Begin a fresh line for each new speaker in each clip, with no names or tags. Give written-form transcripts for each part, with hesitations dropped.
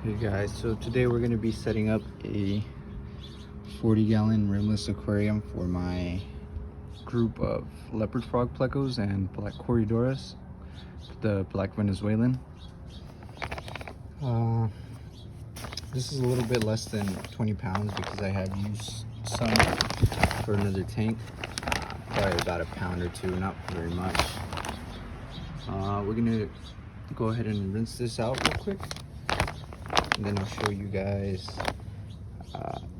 Hey guys, so today we're going to be setting up a 40-gallon rimless aquarium for my group of leopard frog plecos and black corydoras, the black Venezuelan. This is a little bit less than 20 pounds because I have used some for another tank. Probably about a pound or two, not very much. We're going to go ahead and rinse this out real quick. And then I'll show you guys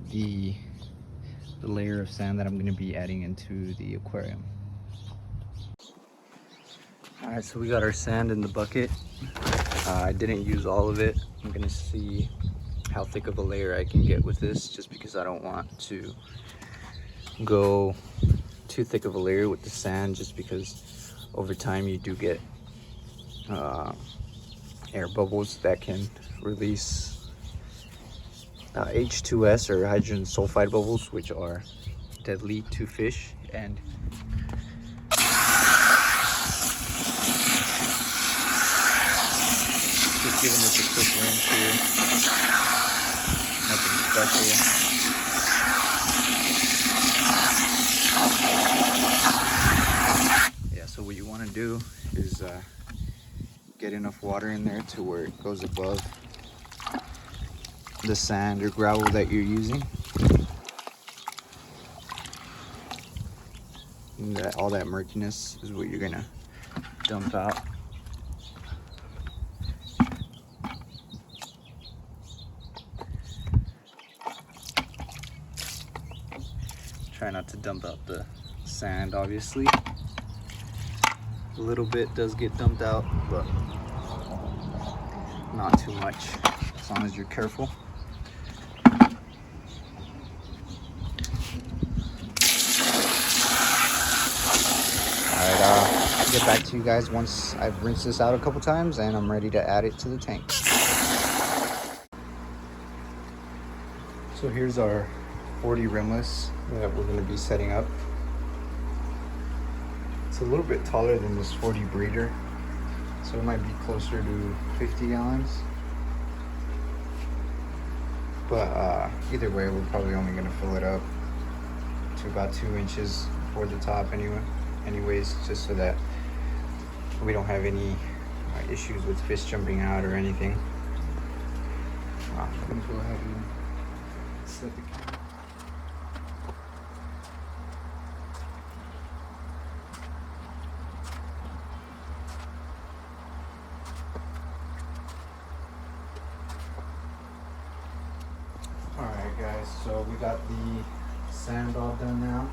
the layer of sand that I'm going to be adding into the aquarium. Alright, so we got our sand in the bucket. I didn't use all of it. I'm going to see how thick of a layer I can get with this, just because I don't want to go too thick of a layer with the sand, just because over time you do get air bubbles that can release H2S or hydrogen sulfide bubbles, which are deadly to fish. And just giving this a quick rinse here, nothing special. Yeah, so what you want to do is get enough water in there to where it goes above the sand or gravel that you're using. And all that murkiness is what you're gonna dump out. Try not to dump out the sand, obviously. A little bit does get dumped out, but not too much, as long as you're careful. Alright, I'll get back to you guys once I've rinsed this out a couple times and I'm ready to add it to the tank. So here's our 40 rimless that we're going to be setting up. It's a little bit taller than this 40 breeder, so it might be closer to 50 gallons. But either way, we're probably only going to fill it up to about 2 inches for the top anyways, just so that we don't have any issues with fish jumping out or anything. I'm going to go ahead and set the camera. Alright guys, so we got the sand all done now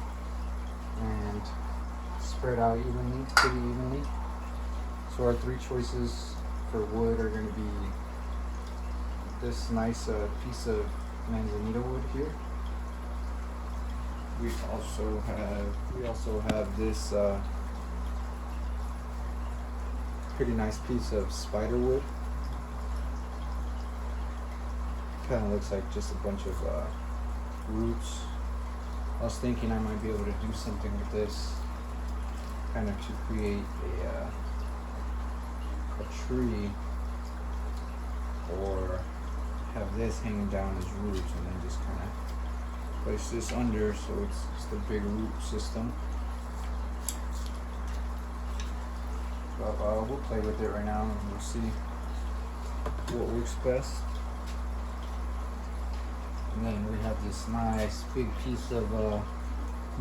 and spread out pretty evenly. So our three choices for wood are going to be this nice piece of manzanita wood here. We also have this pretty nice piece of spider wood. Kind of looks like just a bunch of roots. I was thinking I might be able to do something with this, kind of to create a tree, or have this hanging down as roots and then just kind of place this under, so it's just a big root system. But we'll play with it right now and we'll see what works best. And then we have this nice big piece of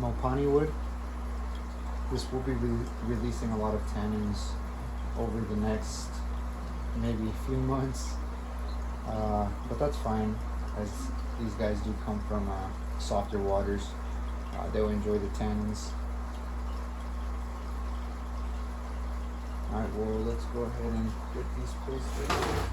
mopani wood. This will be releasing a lot of tannins over the next maybe few months, but that's fine, as these guys do come from softer waters. They'll enjoy the tannins. Alright, well, let's go ahead and get these placed right here.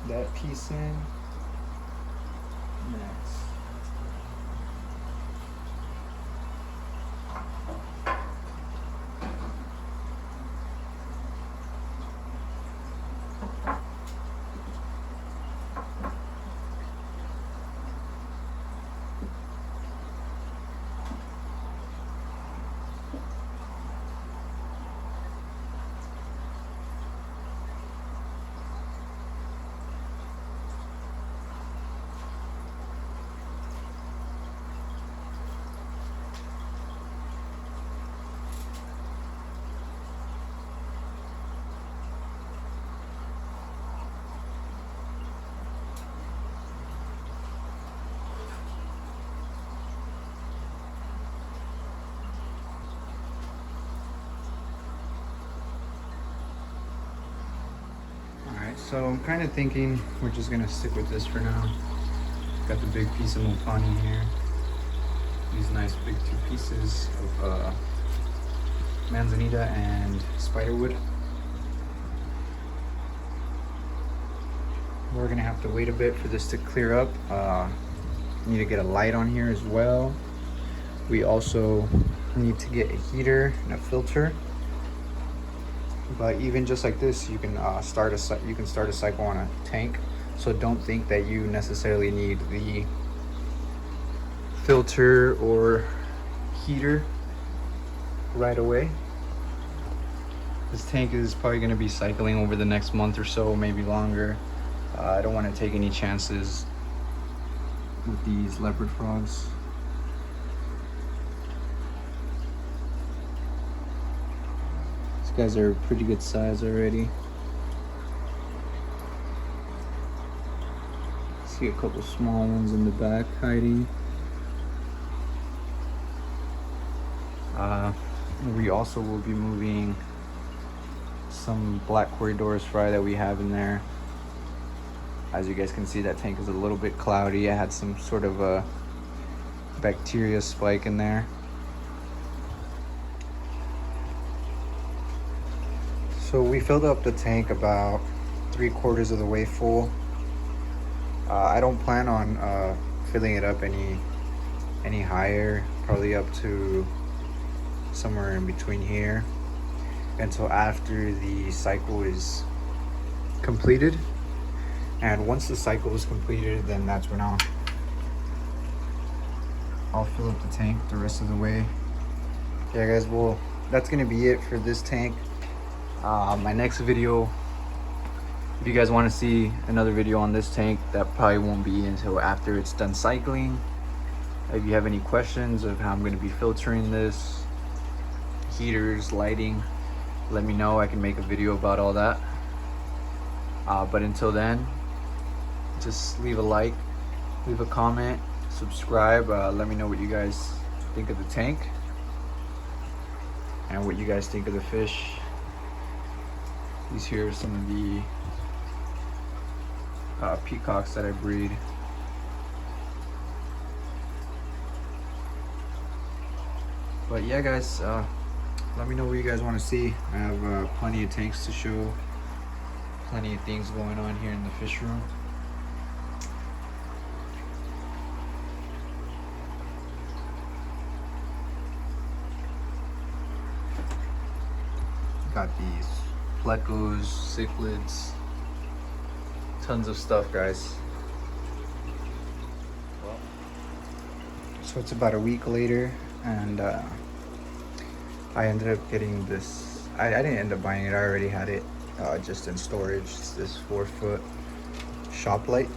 that piece in next. So I'm kind of thinking we're just gonna stick with this for now. Got the big piece of mopani here. These nice big 2 pieces of manzanita and spiderwood. We're gonna have to wait a bit for this to clear up. Need to get a light on here as well. We also need to get a heater and a filter. But even just like this, you can start a cycle on a tank. So don't think that you necessarily need the filter or heater right away. This tank is probably going to be cycling over the next month or so, maybe longer. I don't want to take any chances with these leopard frogs. Guys are pretty good size already. See a couple small ones in the back hiding. We also will be moving some black corydoras fry that we have in there. As you guys can see, that tank is a little bit cloudy. I had some sort of a bacteria spike in there. So we filled up the tank about 3/4 of the way full. I don't plan on filling it up any higher, probably up to somewhere in between here, until after the cycle is completed. And once the cycle is completed, then that's when I'll fill up the tank the rest of the way. Yeah guys, well, that's gonna be it for this tank. My next video, if you guys want to see another video on this tank, that probably won't be until after it's done cycling. If you have any questions of how I'm going to be filtering this, heaters, lighting, let me know. I can make a video about all that. But until then, just leave a like, leave a comment, subscribe. Let me know what you guys think of the tank and what you guys think of the fish. These here are some of the peacocks that I breed. But yeah guys, let me know what you guys want to see. I have plenty of tanks to show, plenty of things going on here in the fish room. Got these plecos, cichlids, tons of stuff guys. So it's about a week later, and I ended up getting this. I didn't end up buying it, I already had it just in storage. It's this 4-foot shop light,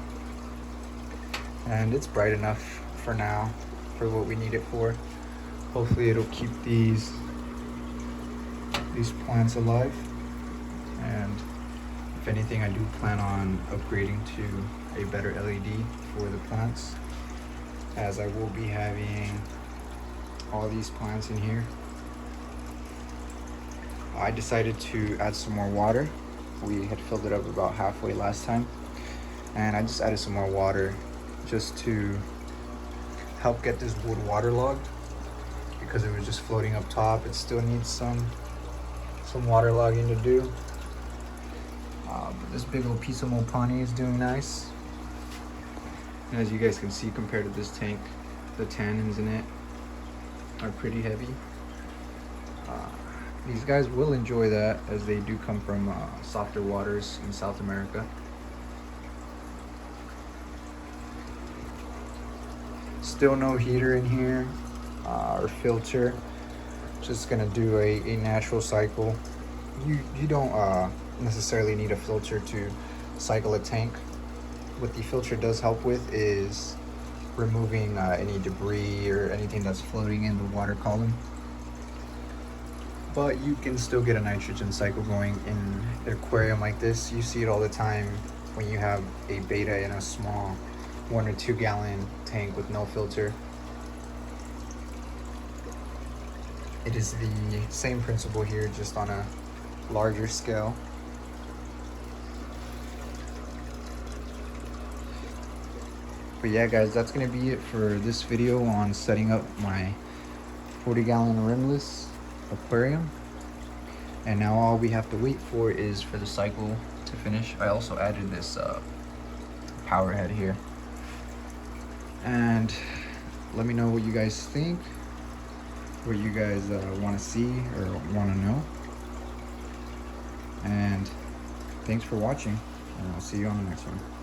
and it's bright enough for now for what we need it for. Hopefully it'll keep these plants alive. And if anything, I do plan on upgrading to a better LED for the plants, as I will be having all these plants in here. I decided to add some more water. We had filled it up about halfway last time, and I just added some more water just to help get this wood waterlogged, because it was just floating up top. It still needs some waterlogging to do. But this big old piece of Mopani is doing nice. And as you guys can see, compared to this tank, the tannins in it are pretty heavy. These guys will enjoy that, as they do come from softer waters in South America. Still no heater in here or filter. Just gonna do a natural cycle. You don't necessarily need a filter to cycle a tank. What the filter does help with is removing any debris or anything that's floating in the water column. But you can still get a nitrogen cycle going in an aquarium like this. You see it all the time when you have a beta in a small 1 or 2 gallon tank with no filter. It is the same principle here, just on a larger scale. But yeah guys, that's gonna be it for this video on setting up my 40 gallon rimless aquarium. And now all we have to wait for is for the cycle to finish. I also added this power head here. And let me know what you guys think, what you guys want to see or want to know. And thanks for watching, and I'll see you on the next one.